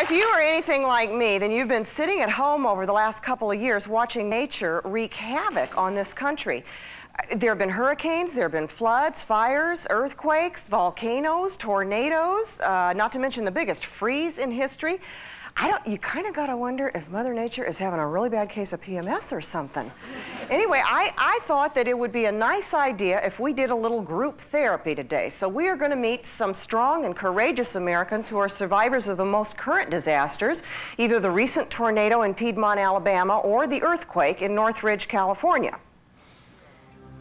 if you are anything like me, then you've been sitting at home over the last couple of years watching nature wreak havoc on this country. There have been hurricanes, there have been floods, fires, earthquakes, volcanoes, tornadoes, not to mention the biggest freeze in history. You kind of got to wonder if Mother Nature is having a really bad case of PMS or something. Anyway, I thought that it would be a nice idea if we did a little group therapy today. So we are going to meet some strong and courageous Americans who are survivors of the most current disasters, either the recent tornado in Piedmont, Alabama, or the earthquake in Northridge, California.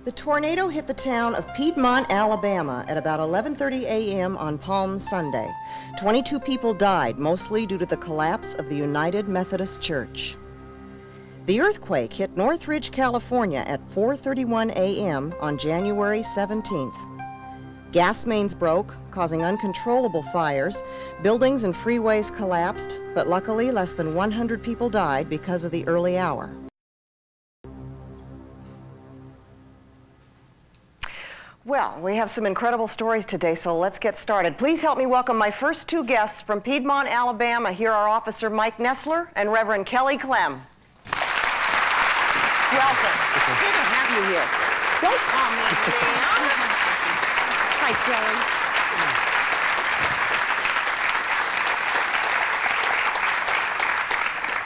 The tornado hit the town of Piedmont, Alabama at about 11:30 a.m. on Palm Sunday. 22 people died, mostly due to the collapse of the United Methodist Church. The earthquake hit Northridge, California at 4:31 a.m. on January 17th. Gas mains broke, causing uncontrollable fires. Buildings and freeways collapsed, but luckily less than 100 people died because of the early hour. Well, we have some incredible stories today, so let's get started. Please help me welcome my first two guests from Piedmont, Alabama. Here are Officer Mike Nessler and Reverend Kelly Clem. Welcome. Good to have you here. Don't call me ma'am. Hi,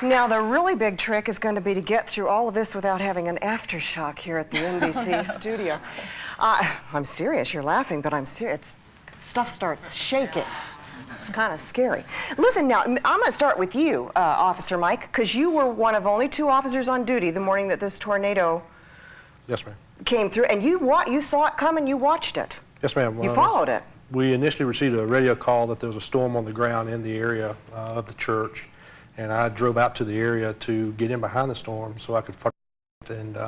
Kelly. Now, the really big trick is going to be to get through all of this without having an aftershock here at the NBC studio. I'm serious. You're laughing, but I'm serious. Stuff starts shaking. It's kind of scary. Listen, now, I'm going to start with you, Officer Mike, because you were one of only two officers on duty the morning that this tornado came through, and you saw it come and you watched it. Yes, ma'am. You followed it. We initially received a radio call that there was a storm on the ground in the area of the church, and I drove out to the area to get in behind the storm so I could and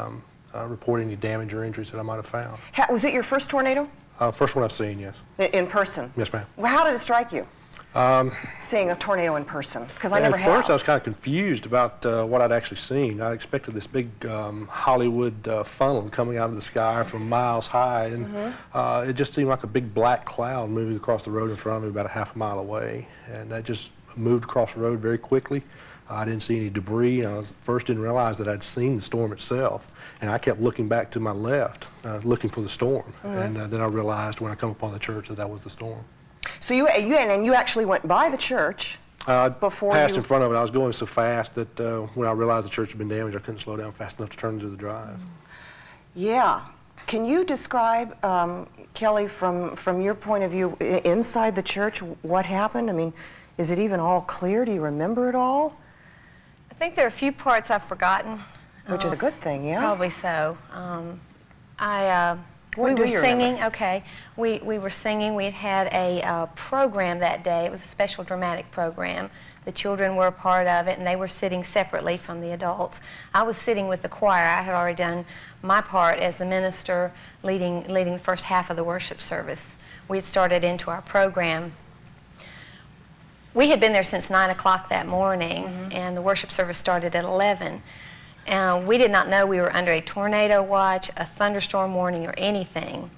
report any damage or injuries that I might have found. Was it your first tornado? First one I've seen, yes. In person? Yes, ma'am. Well, how did it strike you? Seeing a tornado in person? Because I never have. At first I was kind of confused about what I'd actually seen. I expected this big Hollywood funnel coming out of the sky from miles high, and it just seemed like a big black cloud moving across the road in front of me about a half a mile away. And that just moved across the road very quickly. I didn't see any debris. I didn't realize that I'd seen the storm itself, and I kept looking back to my left, looking for the storm. And then I realized when I come upon the church that that was the storm. So you actually went by the church before passed in front of it. I was going so fast that when I realized the church had been damaged, I couldn't slow down fast enough to turn into the drive. Yeah. Can you describe, Kelly, from your point of view, inside the church, what happened? I mean, is it even all clear? Do you remember it all? I think there are a few parts I've forgotten. Which is a good thing, yeah? Probably so. We were singing, okay. We were singing. We had a program that day. It was a special dramatic program. The children were a part of it, and they were sitting separately from the adults. I was sitting with the choir. I had already done my part as the minister leading the first half of the worship service. We had started into our program. We had been there since 9 o'clock that morning, and the worship service started at 11. We did not know we were under a tornado watch, a thunderstorm warning, or anything.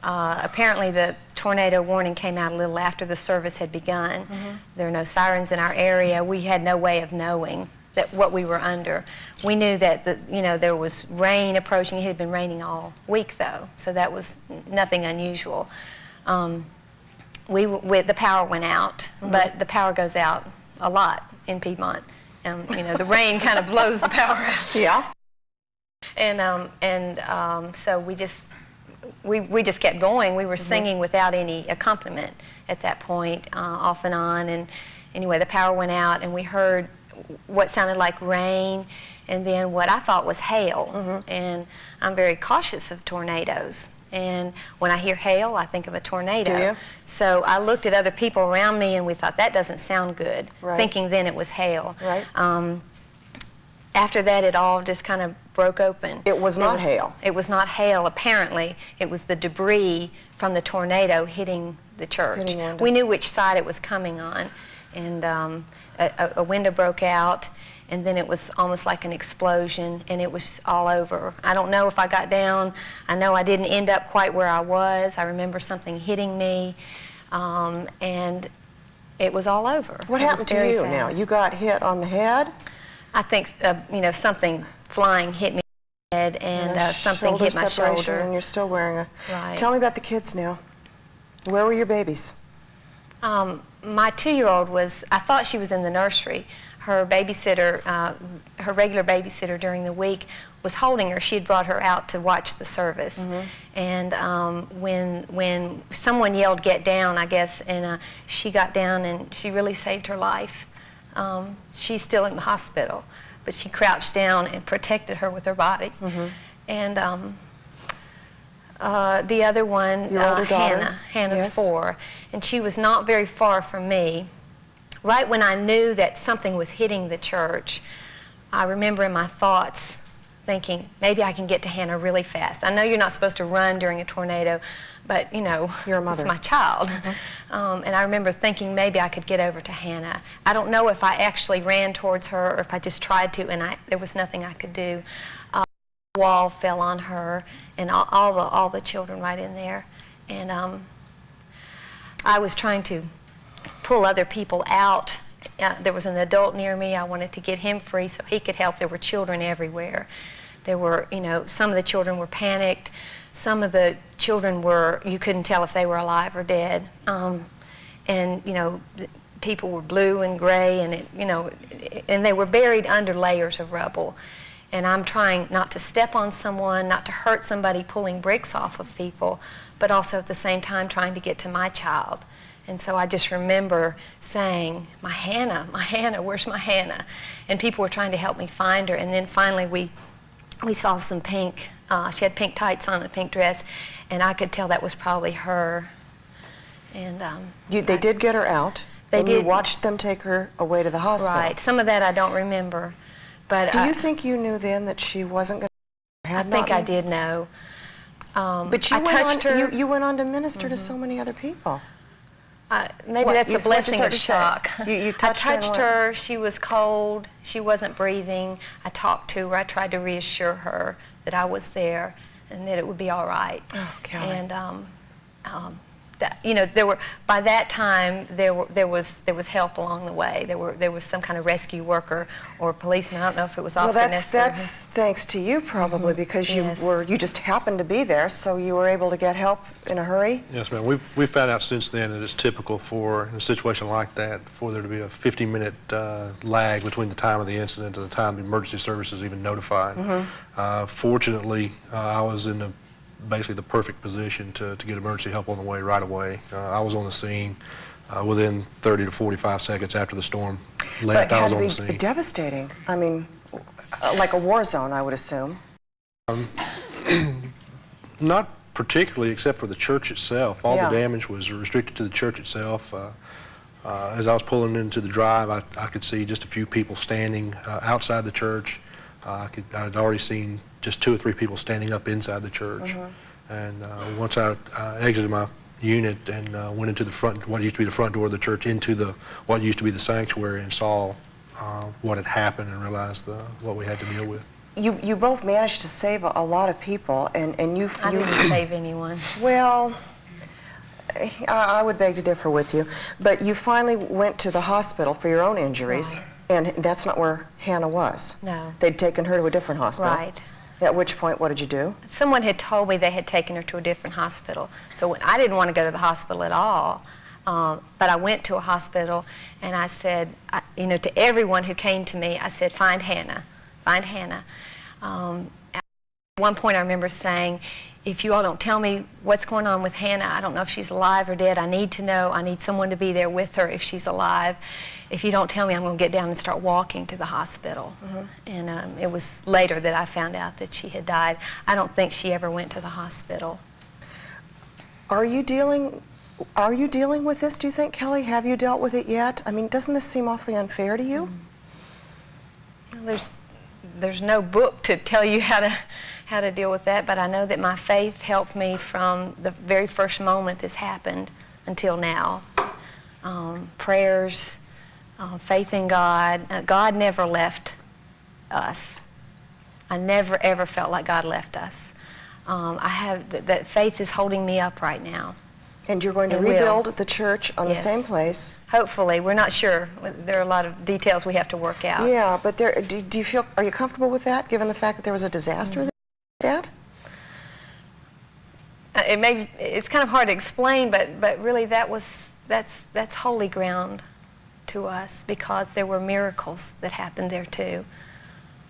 Apparently the tornado warning came out a little after the service had begun. There are no sirens in our area. We had no way of knowing what we were under. We knew that there was rain approaching. It had been raining all week, though, so that was nothing unusual. The power went out, but the power goes out a lot in Piedmont. The rain kind of blows the power out. Yeah. So we just kept going. We were singing without any accompaniment at that point, off and on. And anyway, the power went out, and we heard what sounded like rain, and then what I thought was hail. And I'm very cautious of tornadoes. And when I hear hail, I think of a tornado. Do you? So I looked at other people around me, and we thought, that doesn't sound good, thinking then it was hail. Right. After that, it all just kind of broke open. It was not hail. It was not hail, apparently. It was the debris from the tornado hitting the church. We knew which side it was coming on. And a window broke out, and then it was almost like an explosion, and it was all over. I don't know if I got down. I know I didn't end up quite where I was. I remember something hitting me, and it was all over. What It was happened to very you now? fast. You got hit on the head? I think, you know, something flying hit me in the head, and something shoulder hit my separation, shoulder. and you're still wearing a... Right. Tell me about the kids now. Where were your babies? My 2-year-old was, I thought she was in the nursery. Her babysitter, her regular babysitter during the week was holding her. She had brought her out to watch the service. And when someone yelled, "Get down," I guess, and she got down and she really saved her life. She's still in the hospital, but she crouched down and protected her with her body. And the other one, Your older daughter? Hannah's Yes. 4, and she was not very far from me. Right when I knew that something was hitting the church, I remember in my thoughts thinking, maybe I can get to Hannah really fast. I know you're not supposed to run during a tornado, but you know, You're a mother. it's my child. And I remember thinking maybe I could get over to Hannah. I don't know if I actually ran towards her or if I just tried to, and there was nothing I could do. The wall fell on her and all the children right in there. And I was trying to pull other people out. There was an adult near me. I wanted to get him free so he could help. There were children everywhere. There were, you know, some of the children were panicked. Some of the children were, you couldn't tell if they were alive or dead. And, you know, people were blue and gray, and, you know, and they were buried under layers of rubble. And I'm trying not to step on someone, not to hurt somebody pulling bricks off of people, but also at the same time trying to get to my child. And so I just remember saying, my Hannah, where's my Hannah? And people were trying to help me find her. And then finally we saw some pink, she had pink tights on and a pink dress, and I could tell that was probably her. And They did get her out. They and you did. watched them take her away to the hospital. Right, some of that I don't remember. But Do you think you knew then that she wasn't going to I think I did know. But you I went touched on, her. You went on to minister to so many other people. Maybe What? that's You- a what'd you blessing start of to say? shock. You touched her I and touched what? her. She was cold. She wasn't breathing. I talked to her. I tried to reassure her that I was there and that it would be all right. Oh, Kelly. And you know, by that time there was help along the way. There was some kind of rescue worker or policeman. I don't know if it was Well, officer that's necessary. thanks to you probably because Yes. you just happened to be there, so you were able to get help in a hurry. Yes, ma'am. We've found out since then that it's typical for, in a situation like that, for there to be a 50-minute lag between the time of the incident and the time the emergency services even notified. Fortunately, I was in basically the perfect position to get emergency help on the way right away. I was on the scene within 30 to 45 seconds after the storm left. But it I had was to on the be scene. devastating. I mean, like a war zone, I would assume. Not particularly, except for the church itself. All Yeah. the damage was restricted to the church itself. As I was pulling into the drive, I could see just a few people standing outside the church. I'd already seen just 2 or 3 people standing up inside the church. And once I exited my unit and went into the front, what used to be the front door of the church, into what used to be the sanctuary, and saw what had happened and realized what we had to deal with. You both managed to save a lot of people, and you... I didn't save anyone. Well, I would beg to differ with you, but you finally went to the hospital for your own injuries, and that's not where Hannah was. No. They'd taken her to a different hospital. Right. At which point, what did you do? Someone had told me they had taken her to a different hospital. So I didn't want to go to the hospital at all. But I went to a hospital, and I said, you know, to everyone who came to me, I said, find Hannah, find Hannah. At one point I remember saying, if you all don't tell me what's going on with Hannah, I don't know if she's alive or dead. I need to know. I need someone to be there with her if she's alive. If you don't tell me, I'm going to get down and start walking to the hospital. And it was later that I found out that she had died. I don't think she ever went to the hospital. Are you dealing with this, do you think, Kelly? Have you dealt with it yet? I mean, doesn't this seem awfully unfair to you? Well, there's no book to tell you how to deal with that, but I know that my faith helped me from the very first moment this happened until now. Prayers, faith in God. God never left us. I never ever felt like God left us. That faith is holding me up right now. And you're going to And will. rebuild the church on the Yes. same place. Hopefully. We're not sure. There are a lot of details we have to work out. Yeah, but do you feel, are you comfortable with that, given the fact that there was a disaster like that? It's kind of hard to explain, but really that's holy ground to us, because there were miracles that happened there too.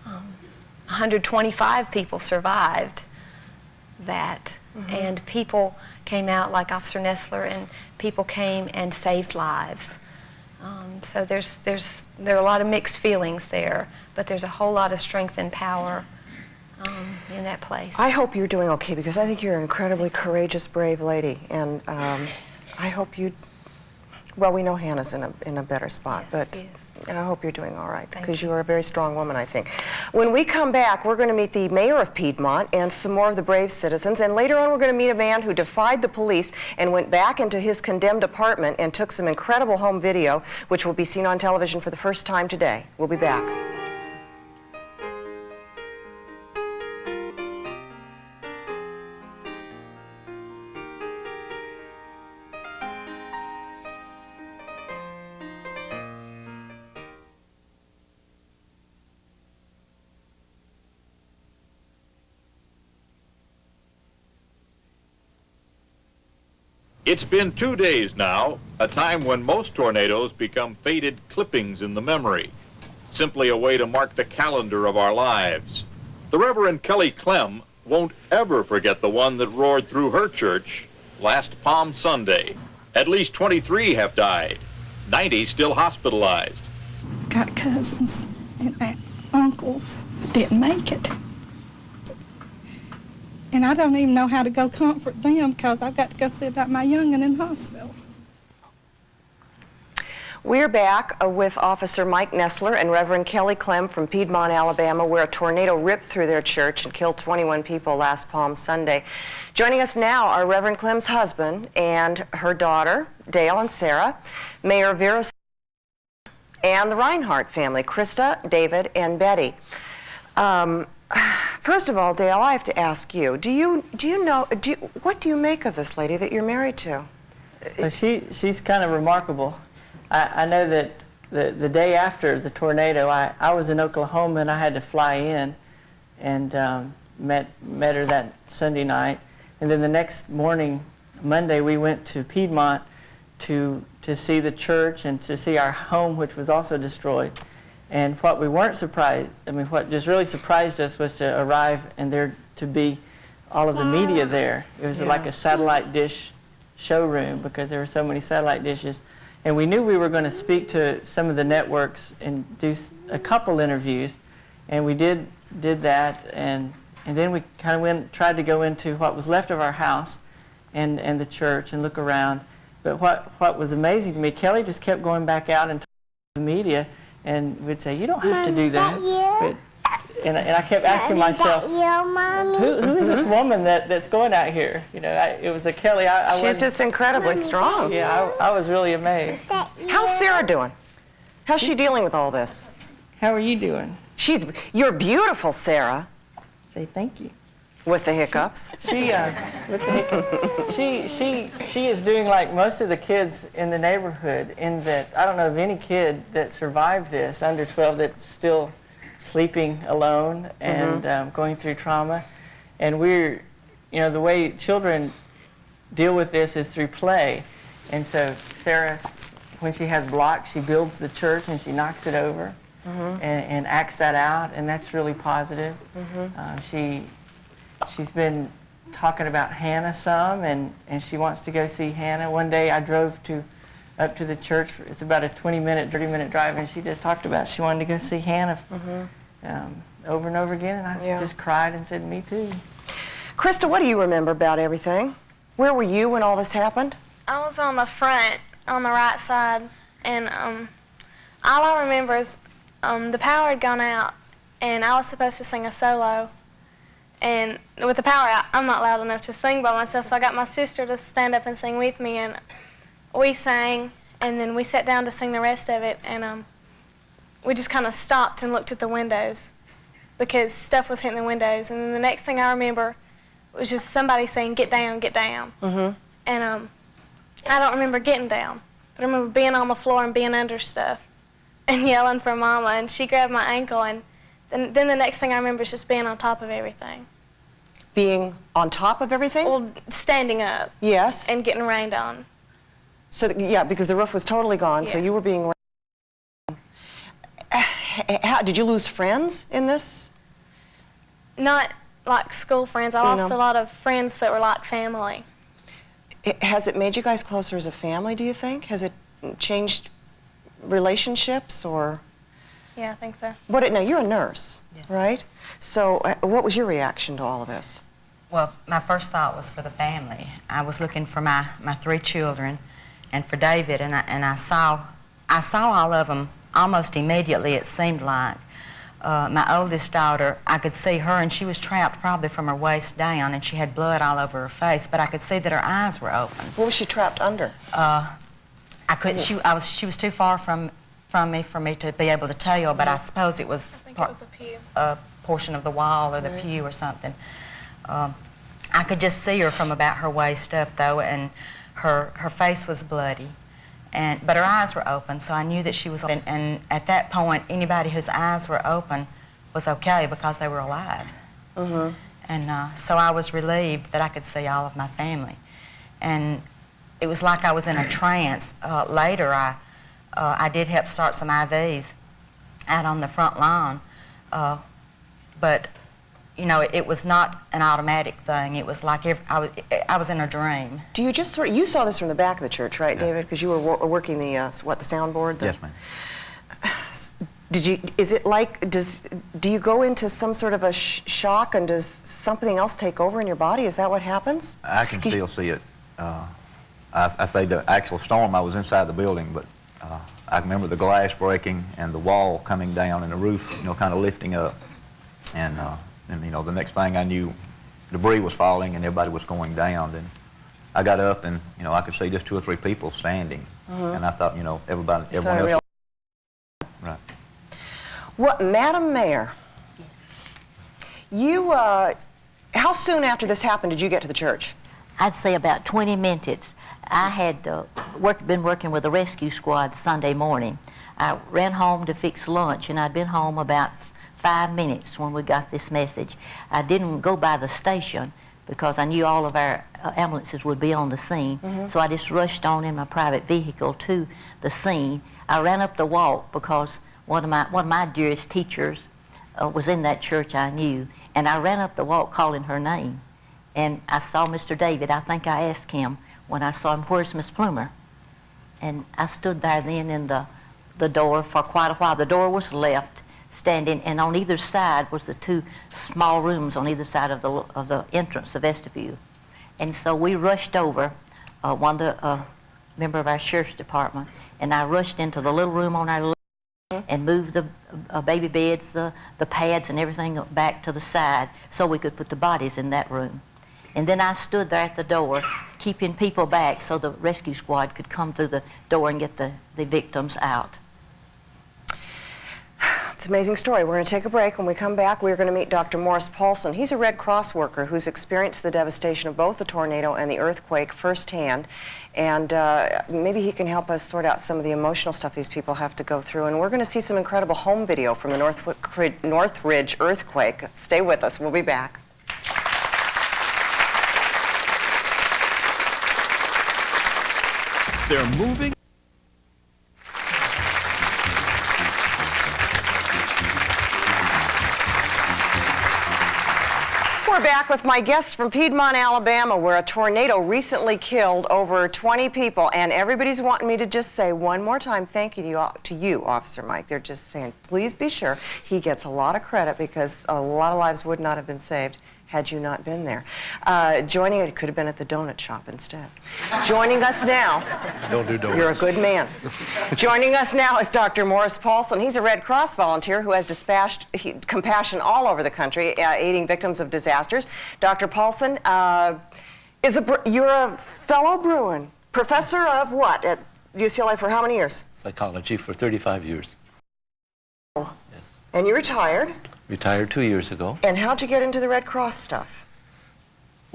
125 people survived that, and people came out like Officer Nessler, and people came and saved lives. So there are a lot of mixed feelings there, but there's a whole lot of strength and power in that place. I hope you're doing okay, because I think you're an incredibly courageous, brave lady, and I hope you. Well, we know Hannah's in a better spot, Yes, but yes. I hope you're doing all right, Thank because you. you are a very strong woman, I think. When we come back, we're going to meet the mayor of Piedmont and some more of the brave citizens, and later on we're going to meet a man who defied the police and went back into his condemned apartment and took some incredible home video, which will be seen on television for the first time today. We'll be back. It's been 2 days now, a time when most tornadoes become faded clippings in the memory, simply a way to mark the calendar of our lives. The Reverend Kelly Clem won't ever forget the one that roared through her church last Palm Sunday. At least 23 have died, 90 still hospitalized. Got cousins and uncles that didn't make it. And I don't even know how to go comfort them, because I've got to go see about my young'un in hospital. We're back with Officer Mike Nessler and Reverend Kelly Clem from Piedmont, Alabama, where a tornado ripped through their church and killed 21 people last Palm Sunday. Joining us now are Reverend Clem's husband and her daughter, Dale and Sarah, Mayor Vera, and the Reinhardt family, Krista, David, and Betty. First of all, Dale, I have to ask you, what do you make of this lady that you're married to? Well, she's kind of remarkable. I know that the day after the tornado, I was in Oklahoma and I had to fly in and met her that Sunday night. And then the next morning, Monday, we went to Piedmont to see the church and to see our home, which was also destroyed. And what we weren't surprised, what just really surprised us was to arrive and there to be all of the media there. It was like a satellite dish showroom, because there were so many satellite dishes. And we knew we were going to speak to some of the networks and do a couple interviews. And we did that. And then we kind of tried to go into what was left of our house and the church and look around. But what was amazing to me, Kelly just kept going back out and talking to the media. And we'd say, you don't have to do that. But, and I kept asking myself, who is this woman that's going out here? You know, it was a Kelly. She's just incredibly strong. Yeah, I was really amazed. How's Sarah doing? How's she dealing with all this? How are you doing? You're beautiful, Sarah. Say thank you. With the hiccups. She is doing like most of the kids in the neighborhood, in that I don't know of any kid that survived this under 12 that's still sleeping alone and going through trauma. And the way children deal with this is through play. And so Sarah, when she has blocks, she builds the church and she knocks it over and acts that out, and that's really positive. She's been talking about Hannah some, and she wants to go see Hannah. One day I drove up to the church. It's about a 20-minute, 30-minute drive, and she just talked about she wanted to go see Hannah over and over again, and I just cried and said, me too. Krista, what do you remember about everything? Where were you when all this happened? I was on the front, on the right side, and all I remember is the power had gone out, and I was supposed to sing a solo. And with the power out, I'm not loud enough to sing by myself, so I got my sister to stand up and sing with me, and we sang, and then we sat down to sing the rest of it, and we just kind of stopped and looked at the windows because stuff was hitting the windows. And then the next thing I remember was just somebody saying, "Get down, get down." And I don't remember getting down, but I remember being on the floor and being under stuff and yelling for Mama, and she grabbed my ankle, and then the next thing I remember is just being on top of everything. Being on top of everything? Well, standing up. Yes. And getting rained on. So, yeah, because the roof was totally gone, so Yeah. you were being... Did you lose friends in this? Not like school friends. I lost a lot of friends that were like family. Has it made you guys closer as a family, do you think? Has it changed relationships, or... Yeah, I think so. Now, you're a nurse, Yes. right? So what was your reaction to all of this? Well, my first thought was for the family. I was looking for my 3 children and for David, and I saw all of them almost immediately, it seemed like. My oldest daughter, I could see her, and she was trapped probably from her waist down, and she had blood all over her face, but I could see that her eyes were open. What was she trapped under? She was too far from me for me to be able to tell, but I suppose it was, I think it was a pew. a portion of the wall or the pew or something. I could just see her from about her waist up, though, and her face was bloody, but her eyes were open, so I knew that she was. And at that point, anybody whose eyes were open was okay because they were alive. And so I was relieved that I could see all of my family, and it was like I was in a trance. Later, I did help start some IVs out on the front lawn, but you know, it was not an automatic thing. It was like I was in a dream. Do you just you saw this from the back of the church, right, David? Because you were working the, the soundboard? Yes, ma'am. Do you go into some sort of a shock, and does something else take over in your body? Is that what happens? I can still see it. I say the actual storm, I was inside the building, but I remember the glass breaking and the wall coming down and the roof, you know, kind of lifting up. And you know, the next thing I knew, debris was falling and everybody was going down. And I got up and, you know, I could see just 2 or 3 people standing. And I thought, you know, everyone else. Right. What, Madam Mayor? Yes. You, how soon after this happened did you get to the church? I'd say about 20 minutes. I had been working with a rescue squad Sunday morning. I ran home to fix lunch, and I'd been home about 5 minutes when we got this message. I didn't go by the station because I knew all of our ambulances would be on the scene, so I just rushed on in my private vehicle to the scene. I ran up the walk because one of my dearest teachers was in that church I knew, and I ran up the walk calling her name. And I saw Mr. David. I think I asked him when I saw him, "Where's Miss Plumer?" And I stood there then in the door for quite a while. The door was left standing, and on either side was the 2 small rooms on either side of the entrance, the vestibule. And so we rushed over, one of the member of our sheriff's department, and I rushed into the little room on our left and moved the baby beds, the pads and everything back to the side so we could put the bodies in that room. And then I stood there at the door, keeping people back so the rescue squad could come through the door and get the victims out. It's an amazing story. We're going to take a break. When we come back, we're going to meet Dr. Morris Paulson. He's a Red Cross worker who's experienced the devastation of both the tornado and the earthquake firsthand. And maybe he can help us sort out some of the emotional stuff these people have to go through. And we're going to see some incredible home video from the Northridge earthquake. Stay with us. We'll be back. They're moving. We're back with my guests from Piedmont, Alabama, where a tornado recently killed over 20 people. And everybody's wanting me to just say one more time thank you to you, Officer Mike. They're just saying, please be sure he gets a lot of credit because a lot of lives would not have been saved had you not been there. Joining it could have been at the donut shop instead. Joining us now. Don't do donuts. You're a good man. Joining us now is Dr. Morris Paulson. He's a Red Cross volunteer who has dispatched compassion all over the country, aiding victims of disasters. Dr. Paulson, you're a fellow Bruin. Professor of what at UCLA for how many years? Psychology for 35 years. Yes. And you retired? Retired 2 years ago. And how'd you get into the Red Cross stuff?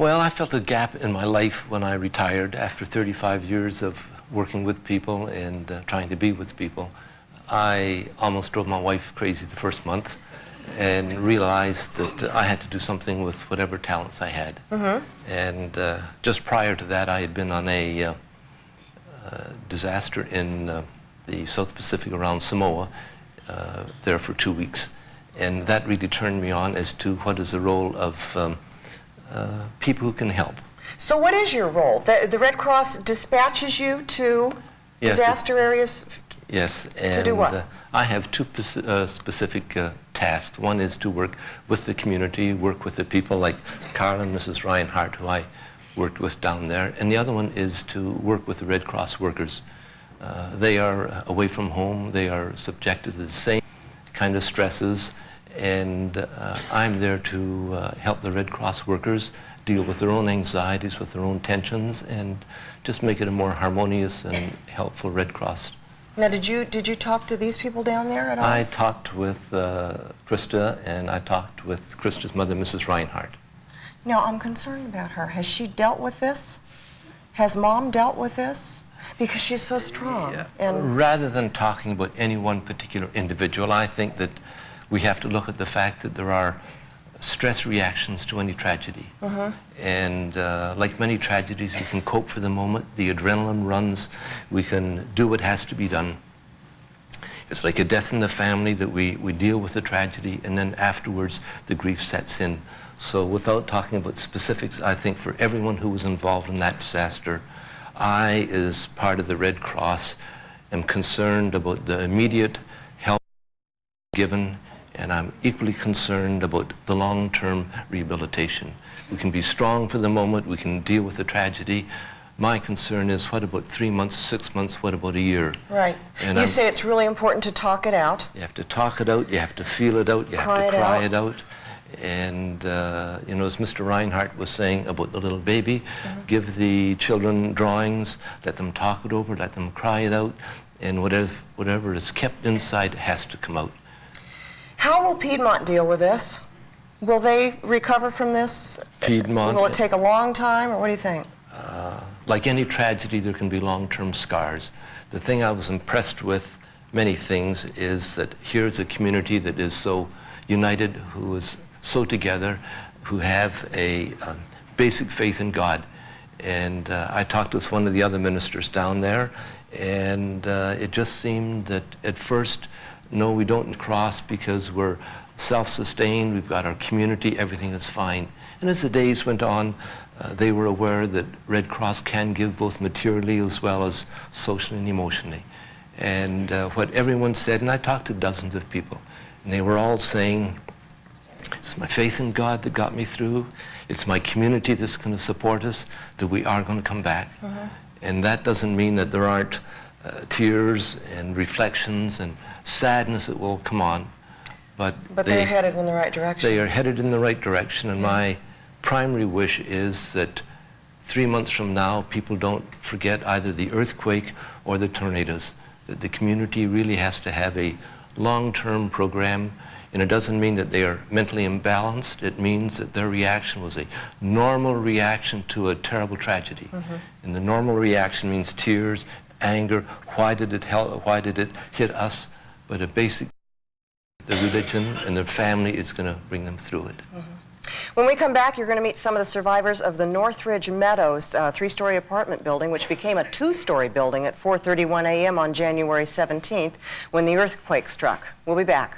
Well, I felt a gap in my life when I retired after 35 years of working with people and trying to be with people. I almost drove my wife crazy the first month and realized that I had to do something with whatever talents I had. And just prior to that, I had been on a disaster in the South Pacific around Samoa, there for 2 weeks. And that really turned me on as to what is the role of people who can help. So what is your role? The Red Cross dispatches you to disaster areas? Yes. And, to do what? I have two specific tasks. One is to work with the community, work with the people like Carl and Mrs. Reinhardt, who I worked with down there. And the other one is to work with the Red Cross workers. They are away from home. They are subjected to the same kind of stresses. And I'm there to help the Red Cross workers deal with their own anxieties, with their own tensions, and just make it a more harmonious and helpful Red Cross. Now, did you talk to these people down there at all? I talked with Krista, and I talked with Krista's mother, Mrs. Reinhardt. Now, I'm concerned about her. Has she dealt with this? Has Mom dealt with this? Because she's so strong. Yeah. And rather than talking about any one particular individual, I think that we have to look at the fact that there are stress reactions to any tragedy. And like many tragedies, we can cope for the moment. The adrenaline runs. We can do what has to be done. It's like a death in the family that we deal with the tragedy, and then afterwards the grief sets in. So without talking about specifics, I think for everyone who was involved in that disaster, I, as part of the Red Cross, am concerned about the immediate help given, and I'm equally concerned about the long-term rehabilitation. We can be strong for the moment, we can deal with the tragedy. My concern is, what about 3 months, 6 months, what about a year? right. And You say it's really important to talk it out. You have to talk it out, you have to feel it out, you have to cry it out. And, you know, as Mr. Reinhardt was saying about the little baby, give the children drawings, let them talk it over, let them cry it out, and whatever is kept inside has to come out. How will Piedmont deal with this? Will they recover from this? Piedmont. Will it take a long time, or what do you think? Like any tragedy, there can be long-term scars. The thing I was impressed with, many things, is that here's a community that is so united, who is so together, who have a basic faith in God. And I talked with one of the other ministers down there, and it just seemed that at first, no, we don't cross because we're self-sustained, we've got our community, everything is fine. And as the days went on, they were aware that Red Cross can give both materially as well as socially and emotionally. And what everyone said, and I talked to dozens of people, and they were all saying, it's my faith in God that got me through, it's my community that's going to support us, that we are going to come back. And that doesn't mean that there aren't tears and reflections and sadness that will come on, but they're headed in the right direction. They are headed in the right direction, and my primary wish is that 3 months from now, people don't forget either the earthquake or the tornadoes, that the community really has to have a long-term program. And it doesn't mean that they are mentally imbalanced. It means that their reaction was a normal reaction to a terrible tragedy. And the normal reaction means tears, anger, why did it hit us? But a basic, the religion and their family is going to bring them through it. When we come back, you're going to meet some of the survivors of the Northridge Meadows 3-story apartment building, which became a 2-story building at 4:31 a.m. on January 17th when the earthquake struck. We'll be back.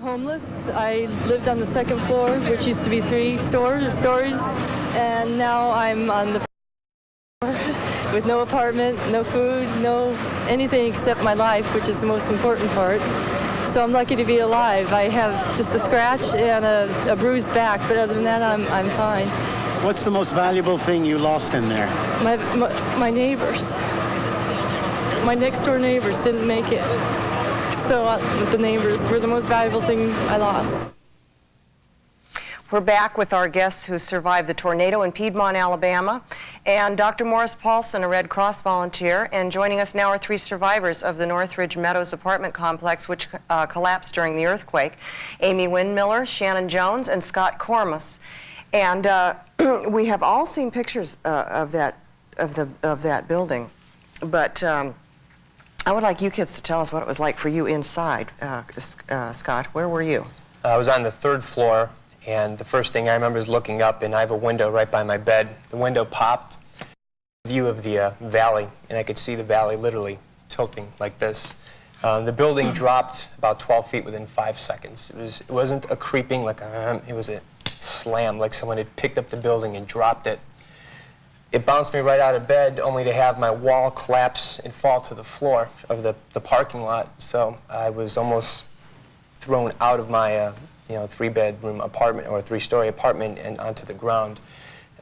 Homeless. I lived on the second floor, which used to be 3 stories, and now I'm on the floor with no apartment, no food, no anything except my life, which is the most important part. So I'm lucky to be alive. I have just a scratch and a bruised back, but other than that, I'm fine. What's the most valuable thing you lost in there? My neighbors. My next door neighbors didn't make it. So the neighbors were the most valuable thing I lost. We're back with our guests who survived the tornado in Piedmont, Alabama, and Dr. Morris Paulson, a Red Cross volunteer. And joining us now are 3 survivors of the Northridge Meadows apartment complex, which collapsed during the earthquake: Amy Windmiller, Shannon Jones, and Scott Cormus. And we have all seen pictures of that building, but I would like you kids to tell us what it was like for you inside. Scott, where were you? I was on the 3rd floor. And the first thing I remember is looking up, and I have a window right by my bed. The window popped, view of the valley, and I could see the valley literally tilting like this. The building dropped about 12 feet within 5 seconds. It wasn't a creeping like it was a slam, like someone had picked up the building and dropped it. It bounced me right out of bed, only to have my wall collapse and fall to the floor of the parking lot. So I was almost thrown out of my 3-bedroom apartment or 3-story apartment and onto the ground.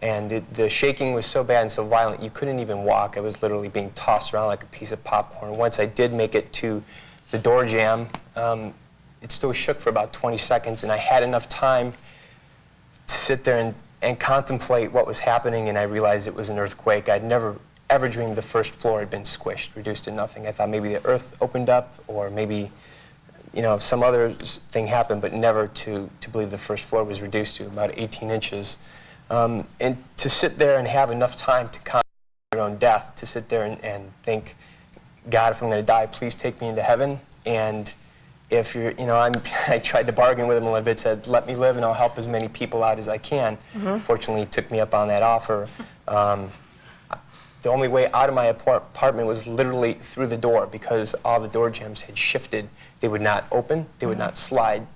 And the shaking was so bad and so violent, you couldn't even walk. I was literally being tossed around like a piece of popcorn. Once I did make it to the door jamb, it still shook for about 20 seconds, and I had enough time to sit there and contemplate what was happening, and I realized it was an earthquake. I'd never ever dreamed the 1st floor had been squished, reduced to nothing. I thought maybe the earth opened up, or maybe some other thing happened, but never to believe the 1st floor was reduced to about 18 inches. And to sit there and have enough time to contemplate your own death, to sit there and think, God, if I'm going to die, please take me into heaven. And if you're, I tried to bargain with him a little bit, said, let me live and I'll help as many people out as I can. Fortunately, he took me up on that offer. The only way out of my apartment was literally through the door, because all the door jambs had shifted. They would not open, they would not slide.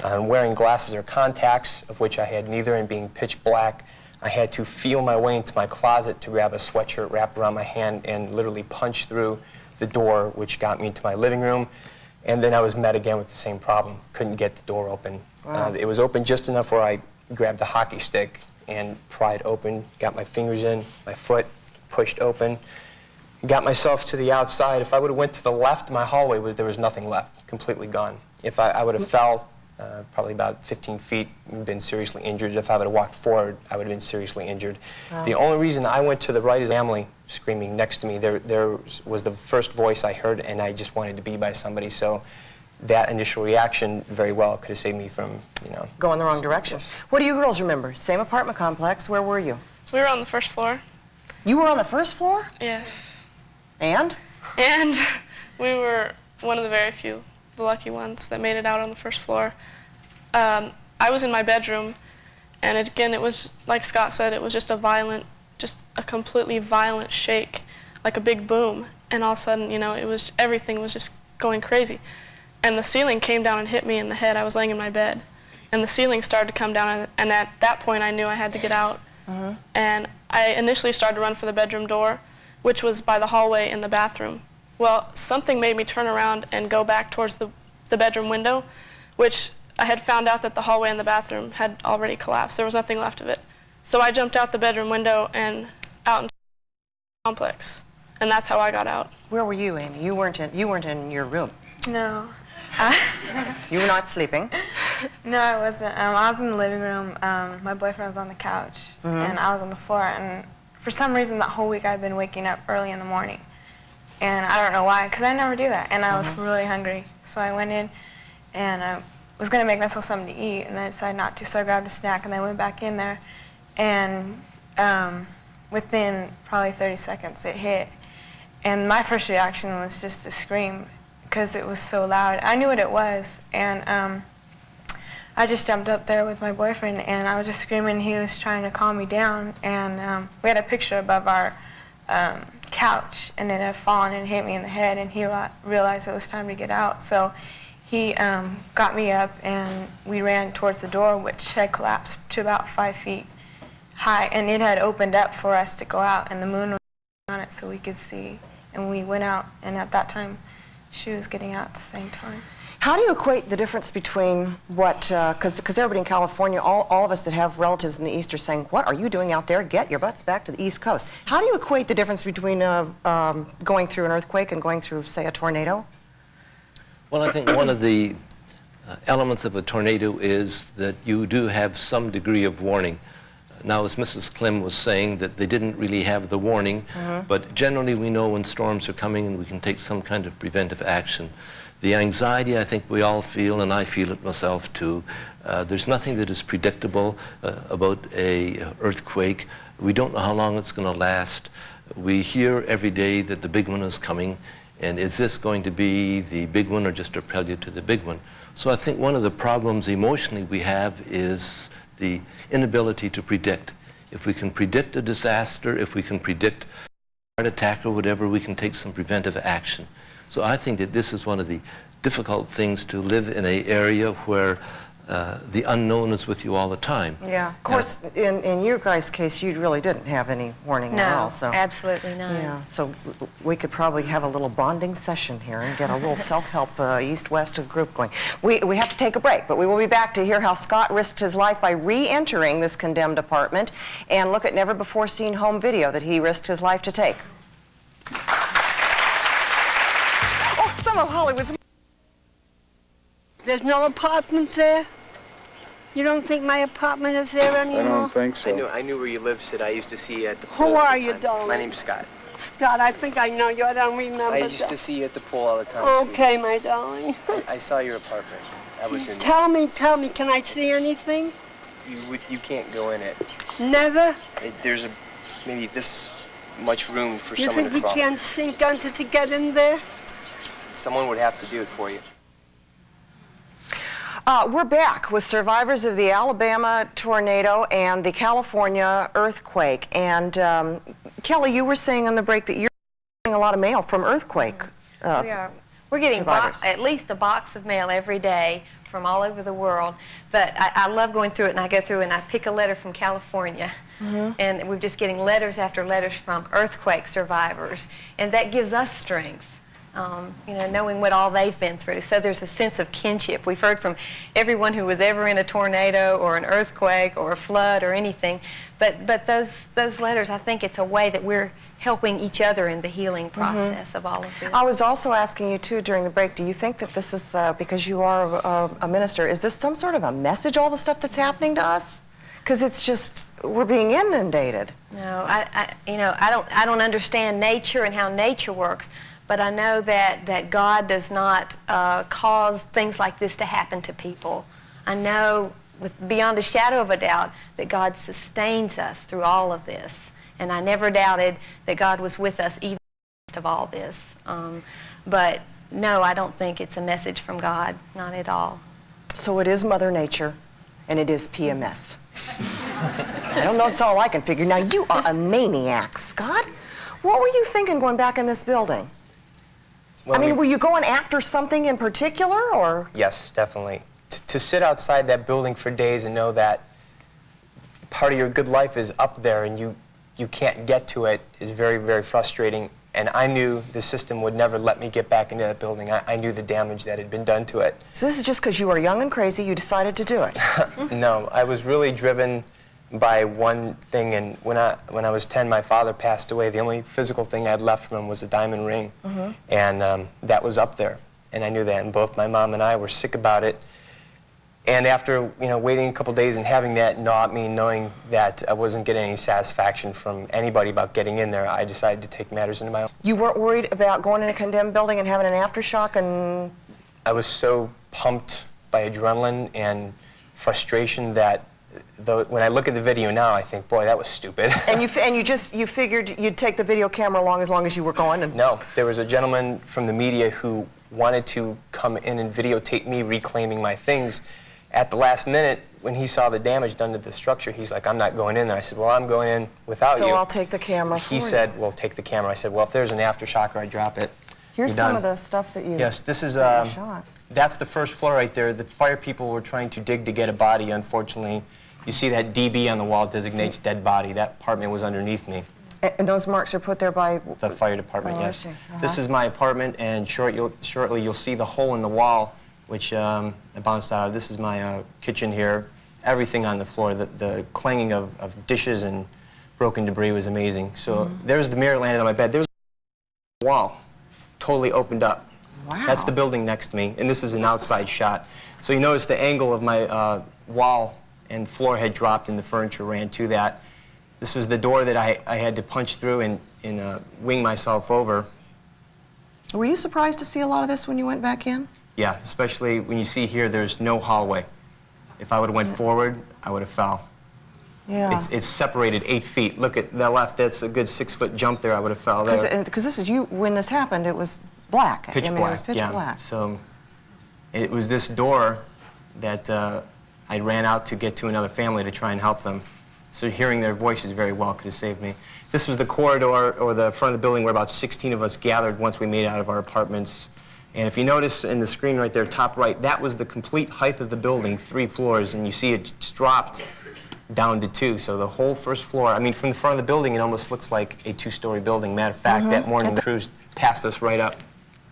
Wearing glasses or contacts, of which I had neither, and being pitch black, I had to feel my way into my closet to grab a sweatshirt, wrap around my hand, and literally punch through the door, which got me into my living room. And then I was met again with the same problem. Couldn't get the door open. Wow. It was open just enough where I grabbed the hockey stick and pry it open, got my fingers in, my foot pushed open, got myself to the outside. If I would have went to the left, my hallway there was nothing left, completely gone. If I would have fell probably about 15 feet and been seriously injured. If I would have walked forward, I would have been seriously injured. Wow. The only reason I went to the right is family screaming next to me. There was the first voice I heard, and I just wanted to be by somebody. So that initial reaction very well could have saved me from, going the wrong direction. What do you girls remember? Same apartment complex. Where were you? We were on the 1st floor. You were on the 1st floor? Yes. And? And we were one of the very few, the lucky ones, that made it out on the 1st floor. I was in my bedroom, and again, it was, like Scott said, it was just a completely violent shake, like a big boom. And all of a sudden, everything was just going crazy. And the ceiling came down and hit me in the head. I was laying in my bed, and the ceiling started to come down, and at that point, I knew I had to get out. And I initially started to run for the bedroom door, which was by the hallway in the bathroom. Well, something made me turn around and go back towards the bedroom window, which I had found out that the hallway in the bathroom had already collapsed. There was nothing left of it. So I jumped out the bedroom window and out into the complex, and that's how I got out. Where were you, Amy? You weren't in your room. No. You were not sleeping? No, I wasn't. I was in the living room. My boyfriend was on the couch, and I was on the floor. And for some reason, that whole week, I'd been waking up early in the morning. And I don't know why, because I never do that. And I was really hungry. So I went in, and I was going to make myself something to eat, and I decided not to. So I grabbed a snack, and I went back in there. And within probably 30 seconds, it hit. And my first reaction was just to scream, because it was so loud. I knew what it was, and I just jumped up there with my boyfriend, and I was just screaming. He was trying to calm me down, and we had a picture above our couch, and it had fallen and hit me in the head, and he realized it was time to get out. So he got me up, and we ran towards the door, which had collapsed to about 5 feet high, and it had opened up for us to go out, and the moon was on it so we could see, and we went out, and at that time, she was getting out at the same time. How do you equate the difference between what, because everybody in California, all of us that have relatives in the East are saying, what are you doing out there? Get your butts back to the East Coast. How do you equate the difference between going through an earthquake and going through, say, a tornado? Well, I think one of the elements of a tornado is that you do have some degree of warning. Now, as Mrs. Clem was saying, that they didn't really have the warning, but generally we know when storms are coming and we can take some kind of preventive action. The anxiety I think we all feel, and I feel it myself too. There's nothing that is predictable about an earthquake. We don't know how long it's going to last. We hear every day that the big one is coming, and is this going to be the big one or just a prelude to the big one? So I think one of the problems emotionally we have is the inability to predict. If we can predict a disaster, if we can predict a heart attack or whatever, we can take some preventive action. So I think that this is one of the difficult things, to live in an area where the unknown is with you all the time. Yeah, of course, in your guys' case, you really didn't have any warning at all. No, absolutely not. Yeah, so we could probably have a little bonding session here and get a little self-help east-west group going. We have to take a break, but we will be back to hear how Scott risked his life by re-entering this condemned apartment and look at never-before-seen home video that he risked his life to take. Oh, some of Hollywood's... There's no apartment there? You don't think my apartment is there anymore? I don't think so. I knew where you lived, Sid. I used to see you at the Who pool. are you, darling? My name's Scott. Scott, I think I know you. I don't remember. I used to see you at the pool all the time. Okay, my darling. I saw your apartment. I was in. Tell me, can I see anything? You can't go in it. Never? There's maybe this much room for You someone think to we crawl. can't sink under to get in there? Someone would have to do it for you. We're back with survivors of the Alabama tornado and the California earthquake. And Kelly, you were saying on the break that you're getting a lot of mail from earthquake We are. We're getting at least a box of mail every day from all over the world. But I love going through it, and I go through and I pick a letter from California. And we're just getting letters after letters from earthquake survivors. And that gives us strength. You know, knowing what all they've been through. So there's a sense of kinship. We've heard from everyone who was ever in a tornado or an earthquake or a flood or anything. But those letters, I think it's a way that we're helping each other in the healing process of all of this. I was also asking you, too, during the break, do you think that this is, because you are a minister, is this some sort of a message, all the stuff that's happening to us? Because it's just, we're being inundated. No, I don't understand nature and how nature works. But I know that God does not cause things like this to happen to people. I know beyond a shadow of a doubt that God sustains us through all of this. And I never doubted that God was with us even in the midst of all this. But no, I don't think it's a message from God, not at all. So it is Mother Nature, and it is PMS. I don't know, it's all I can figure. Now, you are a maniac, Scott. What were you thinking going back in this building? Well, I mean, were you going after something in particular, or? Yes, definitely. To sit outside that building for days and know that part of your good life is up there and you can't get to it is very, very frustrating. And I knew the system would never let me get back into that building. I knew the damage that had been done to it. So this is just because you were young and crazy, you decided to do it? No, I was really driven by one thing, and when I was 10, my father passed away. The only physical thing I had left from him was a diamond ring, and that was up there, and I knew that, and both my mom and I were sick about it. And after waiting a couple days and having that gnaw at me, knowing that I wasn't getting any satisfaction from anybody about getting in there, I decided to take matters into my own. You weren't worried about going in a condemned building and having an aftershock? And I was so pumped by adrenaline and frustration that when I look at the video now, I think, boy, that was stupid. And you figured you'd take the video camera along as long as you were going? And... No, there was a gentleman from the media who wanted to come in and videotape me reclaiming my things. At the last minute, when he saw the damage done to the structure, he's like, I'm not going in there. I said, well, I'm going in without you. So I'll take the camera for you. He said, well, take the camera. I said, well, if there's an aftershocker, I drop it. Here's some of the stuff that you Yes, this is shot. That's the first floor right there. The fire people were trying to dig to get a body. Unfortunately, you see that DB on the wall designates dead body. That apartment was underneath me. And those marks are put there by the fire department. Yes. I see. This is my apartment, and shortly you'll see the hole in the wall, which I bounced out of. This is my kitchen here. Everything on the floor. The clanging of dishes and broken debris was amazing. So there's the mirror landed on my bed. There's a wall, totally opened up. Wow. That's the building next to me, and this is an outside shot. So you notice the angle of my wall and floor had dropped and the furniture ran to that. This was the door that I had to punch through and wing myself over. Were you surprised to see a lot of this when you went back in? Yeah, especially when you see here there's no hallway. If I would have went forward, I would have fell. Yeah. It's separated 8 feet. Look at the left, that's a good 6-foot jump there. I would have fell there. Because this is you, when this happened, it was black. Pitch I mean, black, it was pitch yeah. black. So it was this door that I ran out to get to another family to try and help them. So hearing their voices very well could have saved me. This was the corridor or the front of the building where about 16 of us gathered once we made it out of our apartments. And if you notice in the screen right there, top right, that was the complete height of the building, 3 floors, and you see it's dropped down to 2. So the whole first floor, I mean, from the front of the building, it almost looks like a 2-story building. Matter of fact, that morning the crews passed us right up,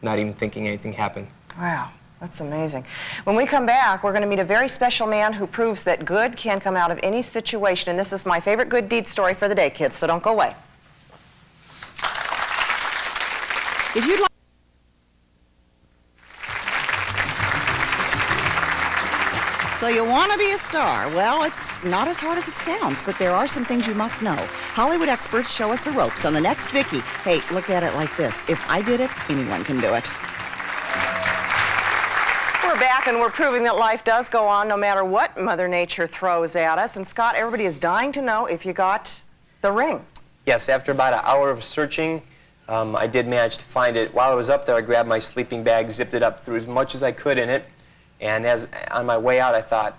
not even thinking anything happened. Wow, that's amazing. When we come back, we're going to meet a very special man who proves that good can come out of any situation. And this is my favorite good deed story for the day, kids, so don't go away. If you'd like So you want to be a star? Well, it's not as hard as it sounds, but there are some things you must know. Hollywood experts show us the ropes on the next Vicki. Hey, look at it like this. If I did it, anyone can do it. We're back, and we're proving that life does go on no matter what Mother Nature throws at us. And Scott, everybody is dying to know if you got the ring. Yes, after about an hour of searching, I did manage to find it. While I was up there, I grabbed my sleeping bag, zipped it up, threw as much as I could in it. And on my way out, I thought,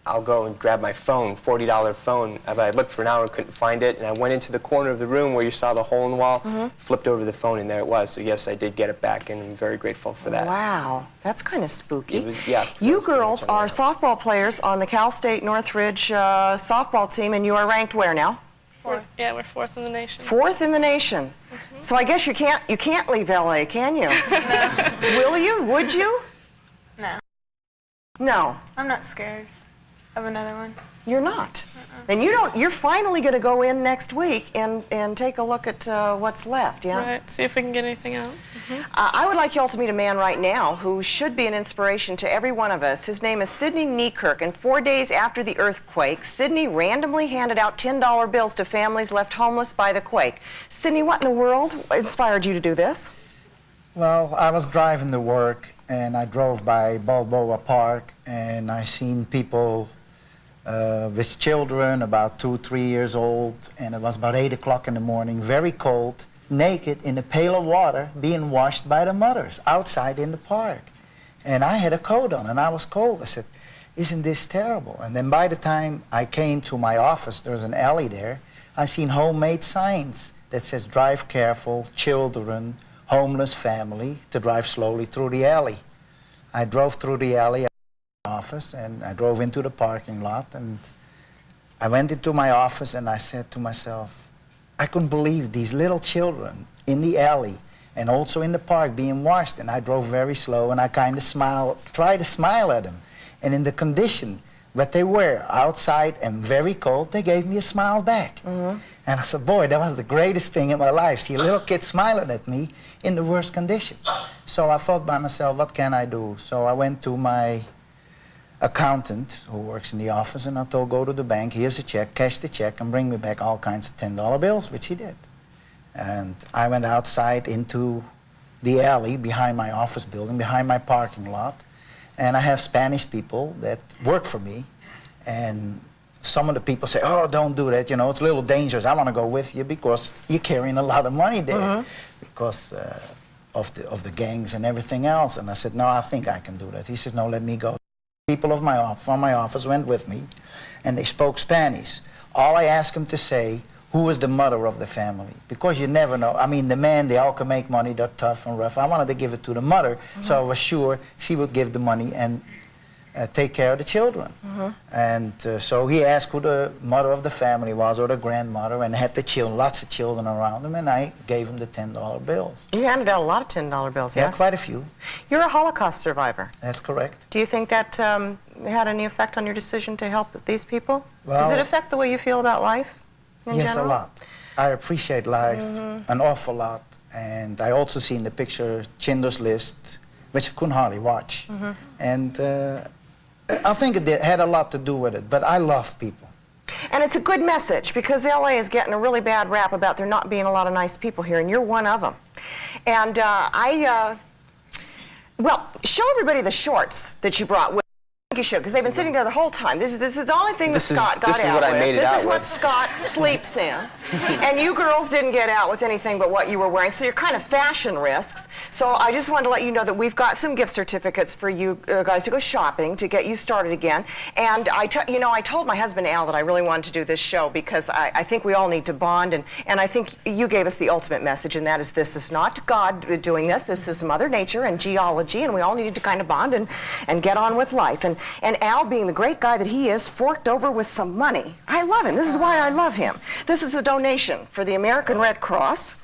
I'll go and grab my phone, $40 phone. I looked for an hour and couldn't find it, and I went into the corner of the room where you saw the hole in the wall, flipped over the phone, and there it was. So yes, I did get it back, and I'm very grateful for that. Wow, that's kind of spooky. It was, yeah. You girls are softball players on the Cal State Northridge softball team, and you are ranked where now? 4th. Yeah, we're 4th in the nation. 4th in the nation. So I guess you can't leave LA, can you? No. Will you? Would you? No. No. I'm not scared of another one. You're not. And you're finally going to go in next week and take a look at what's left, yeah? Right, see if we can get anything out. I would like you all to meet a man right now who should be an inspiration to every one of us. His name is Sidney Niekirk, and 4 days after the earthquake, Sidney randomly handed out $10 bills to families left homeless by the quake. Sidney, what in the world inspired you to do this? Well, I was driving to work, and I drove by Balboa Park, and I seen people with children about 2-3 years old, and it was about 8 o'clock in the morning, very cold, naked in a pail of water, being washed by the mothers outside in the park. And I had a coat on, and I was cold. I said, isn't this terrible? And then by the time I came to my office, there was an alley there, I seen homemade signs that says, drive careful, children, homeless family, to drive slowly through the alley. I drove through the alley office, and I drove into the parking lot, and I went into my office, and I said to myself, I couldn't believe these little children in the alley and also in the park being washed. And I drove very slow, and I kind of tried to smile at them. And in the condition that they were outside and very cold, they gave me a smile back. And I said, boy, that was the greatest thing in my life, see a little kid smiling at me in the worst condition. So I thought by myself, what can I do? So I went to my accountant who works in the office, and I told, go to the bank, here's a check, cash the check, and bring me back all kinds of $10 bills, which he did. And I went outside into the alley behind my office building, behind my parking lot, and I have Spanish people that work for me, and some of the people say, oh, don't do that, you know, it's a little dangerous, I want to go with you because you're carrying a lot of money there because of the gangs and everything else. And I said, no, I think I can do that. He said, no, let me go. People from my office went with me, and they spoke Spanish. All I asked them to say, who was the mother of the family? Because you never know. I mean, the men, they all can make money, they're tough and rough. I wanted to give it to the mother, so I was sure she would give the money and take care of the children. And so he asked who the mother of the family was, or the grandmother, and had the children, lots of children around him, and I gave him the $10 bills. You handed out a lot of $10 bills, yes? Yeah, quite a few. You're a Holocaust survivor. That's correct. Do you think that had any effect on your decision to help these people? Well, does it affect the way you feel about life in yes, general? a lot. I appreciate life an awful lot. And I also seen the picture, Schindler's List, which I couldn't hardly watch. And I think it had a lot to do with it, but I love people. And it's a good message because LA is getting a really bad rap about there not being a lot of nice people here, and you're one of them. And well, show everybody the shorts that you brought with you should, because they've been sitting there the whole time. This is the only thing that Scott got out with. This is what Scott sleeps in. And you girls didn't get out with anything but what you were wearing, so you're kind of fashion risks. So I just wanted to let you know that we've got some gift certificates for you guys to go shopping to get you started again. And I told my husband Al that I really wanted to do this show because I think we all need to bond, and I think you gave us the ultimate message, and that is this is not God doing this. This is Mother Nature and geology, and we all needed to kind of bond and get on with life. And Al, being the great guy that he is, forked over with some money. I love him. This is why I love him. This is a donation for the American Red Cross.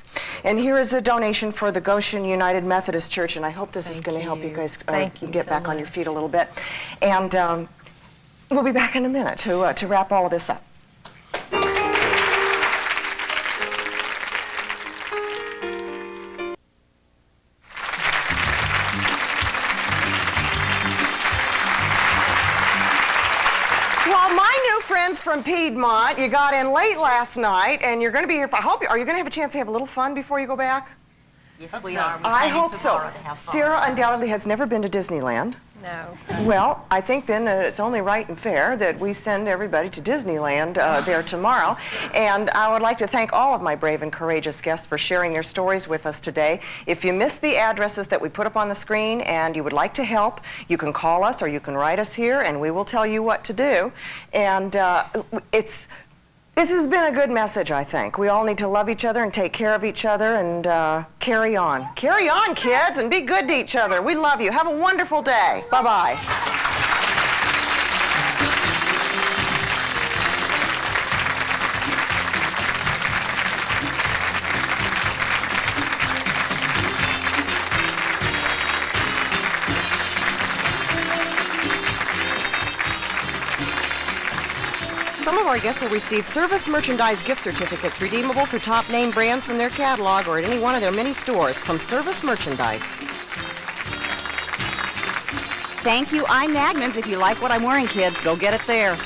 And here is a donation for the Goshen United Methodist Church. And I hope this is going to help you guys get back on your feet a little bit. And we'll be back in a minute to wrap all of this up. From Piedmont, you got in late last night, and you're going to be here. Are you going to have a chance to have a little fun before you go back? Yes, we are. I hope so. Sarah undoubtedly has never been to Disneyland. No. Well, I think then it's only right and fair that we send everybody to Disneyland there tomorrow. And I would like to thank all of my brave and courageous guests for sharing their stories with us today. If you missed the addresses that we put up on the screen and you would like to help, you can call us or you can write us here, and we will tell you what to do. And this has been a good message, I think. We all need to love each other and take care of each other and carry on. Carry on, kids, and be good to each other. We love you. Have a wonderful day. Bye-bye. Some of our guests will receive service merchandise gift certificates redeemable for top name brands from their catalog or at any one of their many stores from Service Merchandise. Thank you, I'm Magnans. If you like what I'm wearing, kids, go get it there.